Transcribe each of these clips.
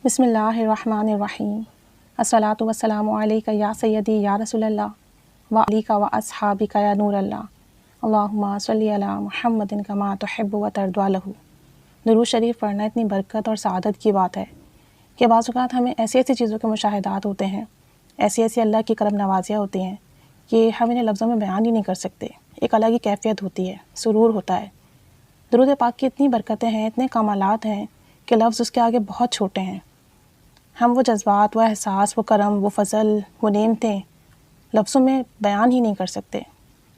بسم اللہ الرحمن الرحیم الصلاۃ والسلام علیک یا سیدی یا رسول اللہ و علیک و اصحابک یا نور اللہ اللہم صلی علی محمد کما تحب و ترضی لہ۔ درود شریف پڑھنا اتنی برکت اور سعادت کی بات ہے کہ بعض اوقات ہمیں ایسی ایسی چیزوں کے مشاہدات ہوتے ہیں، ایسی ایسی اللہ کی کرم نوازیاں ہوتی ہیں کہ ہم انہیں لفظوں میں بیان ہی نہیں کر سکتے۔ ایک الگ ہی کیفیت ہوتی ہے، سرور ہوتا ہے۔ درود پاک کی اتنی برکتیں ہیں، اتنے کمالات ہیں کہ لفظ اس کے آگے بہت چھوٹے ہیں۔ ہم وہ جذبات، وہ احساس، وہ کرم، وہ فضل، وہ نعمتیں لفظوں میں بیان ہی نہیں کر سکتے۔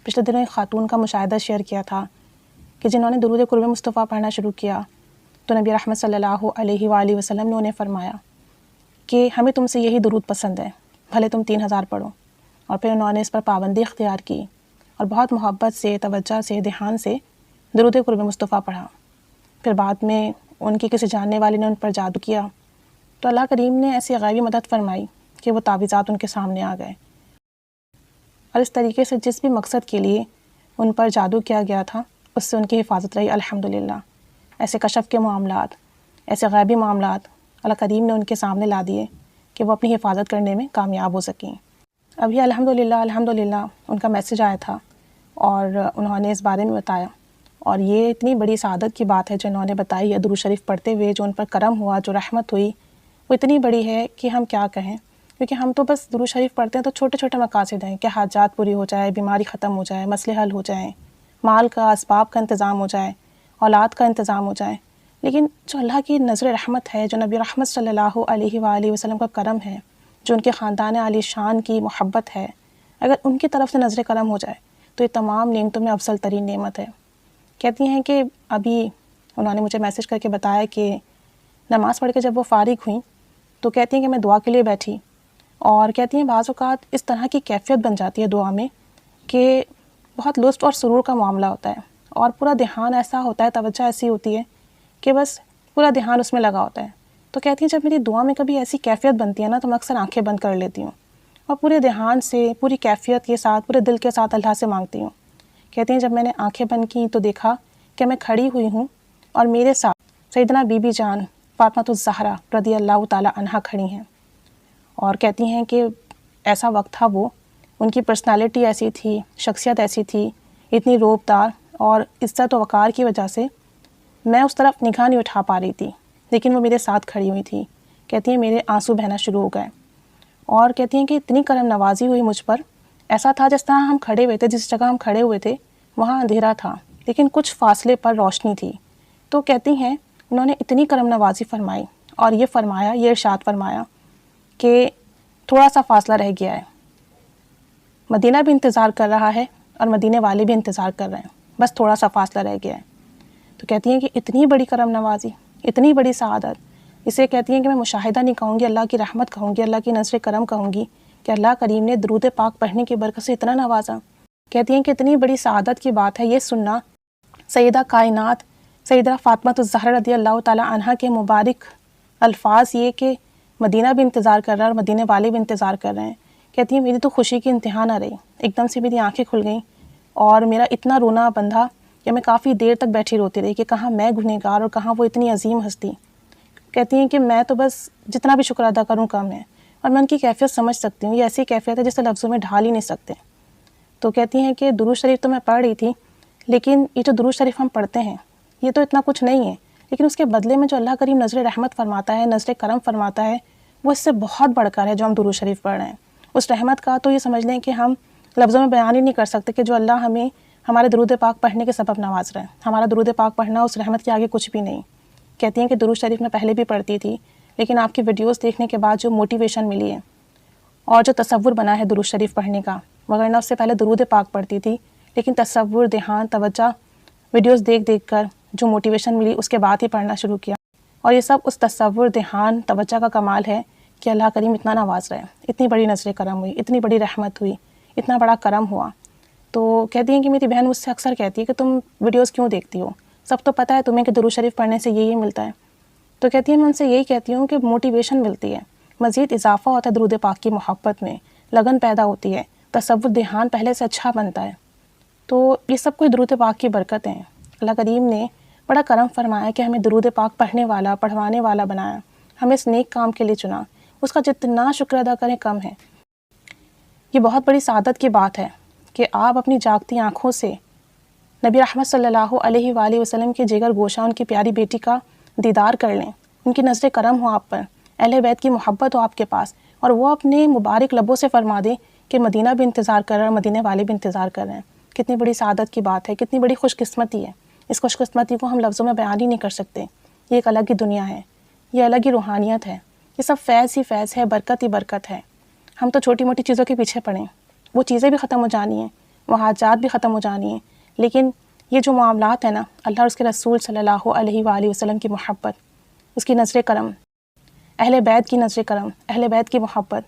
پچھلے دنوں ایک خاتون کا مشاہدہ شیئر کیا تھا کہ جنہوں نے درود قرب مصطفیٰ پڑھنا شروع کیا تو نبی رحمت صلی اللہ علیہ وآلہ وسلم نے انہیں فرمایا کہ ہمیں تم سے یہی درود پسند ہے، بھلے تم 3000 پڑھو۔ اور پھر انہوں نے اس پر پابندی اختیار کی اور بہت محبت سے، توجہ سے، دھیان سے درود قرب مصطفیٰ پڑھا۔ پھر بعد میں ان کی کسی جاننے والے نے ان پر جادو کیا تو اللہ کریم نے ایسی غیبی مدد فرمائی کہ وہ تعویذات ان کے سامنے آ گئے، اور اس طریقے سے جس بھی مقصد کے لیے ان پر جادو کیا گیا تھا اس سے ان کی حفاظت رہی الحمدللہ۔ ایسے کشف کے معاملات، ایسے غیبی معاملات اللہ کریم نے ان کے سامنے لا دیے کہ وہ اپنی حفاظت کرنے میں کامیاب ہو سکیں۔ ابھی الحمدللہ ان کا میسیج آیا تھا اور انہوں نے اس بارے میں بتایا، اور یہ اتنی بڑی سعادت کی بات ہے جو انہوں نے بتائی ہے۔ درود شریف پڑھتے ہوئے جو ان پر کرم ہوا، جو رحمت ہوئی، وہ اتنی بڑی ہے کہ ہم کیا کہیں، کیونکہ ہم تو بس درود شریف پڑھتے ہیں تو چھوٹے چھوٹے مقاصد ہیں کہ حاجات پوری ہو جائے، بیماری ختم ہو جائے، مسئلے حل ہو جائیں، مال کا، اسباب کا انتظام ہو جائے، اولاد کا انتظام ہو جائے۔ لیکن جو اللہ کی نظر رحمت ہے، جو نبی رحمت صلی اللہ علیہ وآلہ وسلم کا کرم ہے، جو ان کے خاندان عالی شان کی محبت ہے، اگر ان کی طرف سے نظر کرم ہو جائے تو یہ تمام نعمتوں میں افضل ترین نعمت ہے۔ کہتی ہیں کہ ابھی انہوں نے مجھے میسیج کر کے بتایا کہ نماز پڑھ کے جب وہ فارغ ہوئیں تو کہتی ہیں کہ میں دعا کے لیے بیٹھی، اور کہتی ہیں بعض اوقات اس طرح کی کیفیت بن جاتی ہے دعا میں کہ بہت لطف اور سرور کا معاملہ ہوتا ہے، اور پورا دھیان ایسا ہوتا ہے، توجہ ایسی ہوتی ہے کہ بس پورا دھیان اس میں لگا ہوتا ہے۔ تو کہتی ہیں جب میری دعا میں کبھی ایسی کیفیت بنتی ہے نا تو میں اکثر آنکھیں بند کر لیتی ہوں اور پورے دھیان سے، پوری کیفیت کے ساتھ، پورے دل کے ساتھ اللہ سے مانگتی ہوں۔ کہتی ہیں جب میں نے آنکھیں بند کیں تو دیکھا کہ میں کھڑی ہوئی ہوں اور میرے ساتھ سیدنا بی بی جان فاطمۃ الزہرا رضی اللہ تعالی عنہا کھڑی ہیں، اور کہتی ہیں کہ ایسا وقت تھا، وہ ان کی پرسنالٹی ایسی تھی، شخصیت ایسی تھی، اتنی روبدار اور عزت و وقار کی وجہ سے میں اس طرف نگاہ نہیں اٹھا پا رہی تھی، لیکن وہ میرے ساتھ کھڑی ہوئی تھی۔ کہتی ہیں میرے آنسو بہنا شروع ہو گئے، اور کہتی ہیں کہ اتنی کرم نوازی ہوئی مجھ پر، ایسا تھا جس طرح ہم کھڑے ہوئے تھے، جس جگہ ہم کھڑے ہوئے تھے وہاں اندھیرا تھا لیکن کچھ فاصلے پر روشنی تھی۔ تو کہتی ہیں انہوں نے اتنی کرم نوازی فرمائی اور یہ فرمایا، یہ ارشاد فرمایا کہ تھوڑا سا فاصلہ رہ گیا ہے، مدینہ بھی انتظار کر رہا ہے اور مدینے والے بھی انتظار کر رہے ہیں، بس تھوڑا سا فاصلہ رہ گیا ہے۔ تو کہتی ہیں کہ اتنی بڑی کرم نوازی، اتنی بڑی سعادت، اسے کہتی ہیں کہ میں مشاہدہ نہیں کہوں گی، اللہ کی رحمت کہوں گی، اللہ کی نظر کرم کہوں گی کہ اللہ کریم نے درود پاک پڑھنے کی برکت سے اتنا نوازا۔ کہتی ہیں کہ اتنی بڑی سعادت کی بات ہے یہ سننا سیدہ کائنات سیدہ فاطمۃ الزہرا رضی اللہ تعالی عنہا کے مبارک الفاظ، یہ کہ مدینہ بھی انتظار کر رہا ہے اور مدینے والے بھی انتظار کر رہے ہیں۔ کہتی ہیں میری تو خوشی کی انتہا نہ رہی، ایک دم سے میری آنکھیں کھل گئیں اور میرا اتنا رونا بندھا کہ میں کافی دیر تک بیٹھی روتی رہی کہ کہاں میں گنہگار اور کہاں وہ اتنی عظیم ہستی۔ کہتی ہیں کہ میں تو بس جتنا بھی شکر ادا کروں کم ہے، اور میں ان کی کیفیت سمجھ سکتی ہوں، یہ ایسی کیفیت ہے جسے لفظوں میں ڈھال ہی نہیں سکتے۔ تو کہتی ہیں کہ درود شریف تو میں پڑھ رہی تھی، لیکن یہ جو درود شریف ہم پڑھتے ہیں یہ تو اتنا کچھ نہیں ہے، لیکن اس کے بدلے میں جو اللہ کریم نظر رحمت فرماتا ہے، نظر کرم فرماتا ہے، وہ اس سے بہت بڑھ کر ہے جو ہم درود شریف پڑھ رہے ہیں۔ اس رحمت کا تو یہ سمجھ لیں کہ ہم لفظوں میں بیان ہی نہیں کر سکتے کہ جو اللہ ہمیں ہمارے درود پاک پڑھنے کے سبب نواز رہے ہیں۔ ہمارا درود پاک پڑھنا اس رحمت کے آگے کچھ بھی نہیں۔ کہتی ہیں کہ درود شریف میں پہلے بھی پڑھتی تھی، لیکن آپ کی ویڈیوز دیکھنے کے بعد جو موٹیویشن ملی ہے اور جو تصور بنا ہے درود شریف پڑھنے کا، وغیرہ اس سے پہلے درود پاک پڑھتی تھی، لیکن تصور، دھیان، توجہ، ویڈیوز دیکھ دیکھ کر جو موٹیویشن ملی اس کے بعد ہی پڑھنا شروع کیا، اور یہ سب اس تصور، دھیان، توجہ کا کمال ہے کہ اللہ کریم اتنا نواز رہے، اتنی بڑی نظر کرم ہوئی، اتنی بڑی رحمت ہوئی، اتنا بڑا کرم ہوا۔ تو کہتی ہیں کہ میری بہن مجھ سے اکثر کہتی ہے کہ تم ویڈیوز کیوں دیکھتی ہو، سب تو پتہ ہے تمہیں کہ درود شریف پڑھنے سے یہی ملتا ہے۔ تو کہتی ہے میں ان سے یہی کہتی ہوں کہ موٹیویشن ملتی ہے، مزید اضافہ ہوتا ہے درود پاک کی محبت میں، لگن پیدا ہوتی ہے، تصور، دھیان پہلے سے اچھا بنتا ہے۔ تو یہ سب کوئی درود پاک کی برکتیں ہیں۔ اللہ کریم نے بڑا کرم فرمایا کہ ہمیں درود پاک پڑھنے والا، پڑھوانے والا بنایا، ہمیں اس نیک کام کے لیے چنا، اس کا جتنا شکر ادا کریں کم ہے۔ یہ بہت بڑی سعادت کی بات ہے کہ آپ اپنی جاگتی آنکھوں سے نبی رحمت صلی اللہ علیہ وآلہ وسلم کے جگر گوشہ ان کی پیاری بیٹی کا دیدار کر لیں، ان کی نظر کرم ہو آپ پر، اہل بیت کی محبت ہو آپ کے پاس، اور وہ اپنے مبارک لبوں سے فرما دیں کہ مدینہ بھی انتظار کر رہا ہے، مدینہ والے بھی انتظار کر رہے ہیں۔ کتنی بڑی سعادت کی بات ہے، کتنی بڑی خوش قسمتی ہے۔ اس خوش قسمتی کو ہم لفظوں میں بیان ہی نہیں کر سکتے۔ یہ ایک الگ ہی دنیا ہے، یہ الگ ہی روحانیت ہے، یہ سب فیض ہی فیض ہے، برکت ہی برکت ہے۔ ہم تو چھوٹی موٹی چیزوں کے پیچھے پڑیں، وہ چیزیں بھی ختم ہو جانی ہیں، وہ حاجات بھی ختم ہو جانی ہیں، لیکن یہ جو معاملات ہیں نا، اللہ اور اس کے رسول صلی اللہ علیہ وآلہ وسلم کی محبت، اس کی نظر کرم، اہل بیت کی نظر کرم، اہل بیت کی محبت،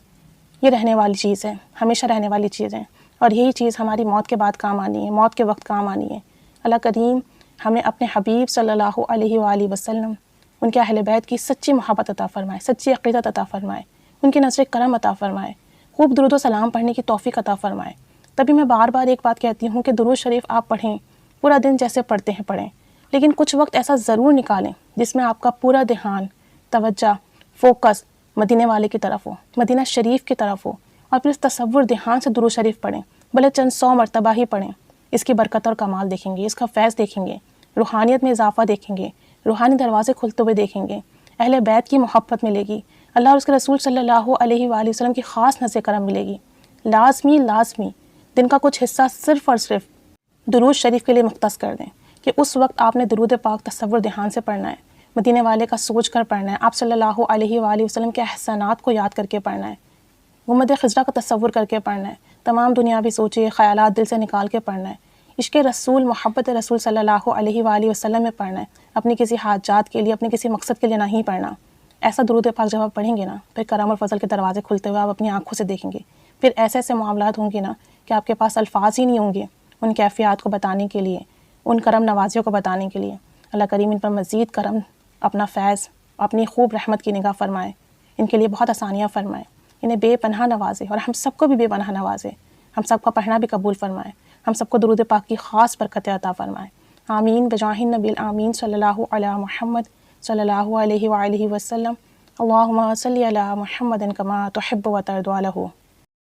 یہ رہنے والی چیز ہے، ہمیشہ رہنے والی چیز ہے، اور یہی چیز ہماری موت کے بعد کام آنی ہے، موت کے وقت کام آنی ہے۔ اللہ کریم ہمیں اپنے حبیب صلی اللہ علیہ وآلہ وسلم، ان کے اہل بیت کی سچی محبت عطا فرمائے، سچی عقیدت عطا فرمائے، ان کی نظر کرم عطا فرمائے، خوب درود و سلام پڑھنے کی توفیق عطا فرمائے۔ تبھی میں بار بار ایک بات کہتی ہوں کہ درود شریف آپ پڑھیں، پورا دن جیسے پڑھتے ہیں پڑھیں، لیکن کچھ وقت ایسا ضرور نکالیں جس میں آپ کا پورا دھیان، توجہ، فوکس مدینے والے کی طرف ہو، مدینہ شریف کی طرف ہو، اور پھر اس تصور دھیان سے درود شریف پڑھیں، بھلے چند 100 مرتبہ ہی پڑھیں۔ اس کی برکت اور کمال دیکھیں گے، اس کا فیض دیکھیں گے، روحانیت میں اضافہ دیکھیں گے، روحانی دروازے کھلتے ہوئے دیکھیں گے، اہل بیت کی محبت ملے گی، اللہ اور اس کے رسول صلی اللہ علیہ وآلہ وسلم کی خاص نظر کرم ملے گی۔ لازمی دن کا کچھ حصہ صرف اور صرف درود شریف کے لیے مختص کر دیں کہ اس وقت آپ نے درود پاک تصور دھیان سے پڑھنا ہے، مدینے والے کا سوچ کر پڑھنا ہے، آپ صلی اللہ علیہ وآلہ وسلم کے احسانات کو یاد کر کے پڑھنا ہے، محمد خضرہ کا تصور کر کے پڑھنا ہے، تمام دنیاوی سوچے خیالات دل سے نکال کے پڑھنا ہے، عشق رسول، محبت رسول صلی اللہ علیہ وآلہ وسلم میں پڑھنا ہے، اپنی کسی حاجات کے لیے، اپنے کسی مقصد کے لیے نہیں پڑھنا۔ ایسا درود پاک جب آپ پڑھیں گے نا، پھر کرم اور فضل کے دروازے کھلتے ہوئے آپ اپنی آنکھوں سے دیکھیں گے، پھر ایسے ایسے معاملات ہوں گے نا کہ آپ کے پاس الفاظ ہی نہیں ہوں گے ان کیفیات کو بتانے کے لیے، ان کرم نوازیوں کو بتانے کے لیے۔ اللہ کریم ان پر مزید کرم، اپنا فیض، اپنی خوب رحمت کی نگاہ فرمائے، ان کے لیے بہت آسانیاں فرمائے، انہیں بے پناہ نوازے، اور ہم سب کو بھی بے پناہ نوازے، ہم سب کا پڑھنا بھی قبول فرمائے، ہم سب کو درود پاک کی خاص برکتیں عطا فرمائے۔ آمین بجاہ النبی الآمین صلی اللہ علی محمد صلی اللہ علیہ وآلہ وسلم۔ اللہم صلی علی محمد کما تحب و ترضی عنہ۔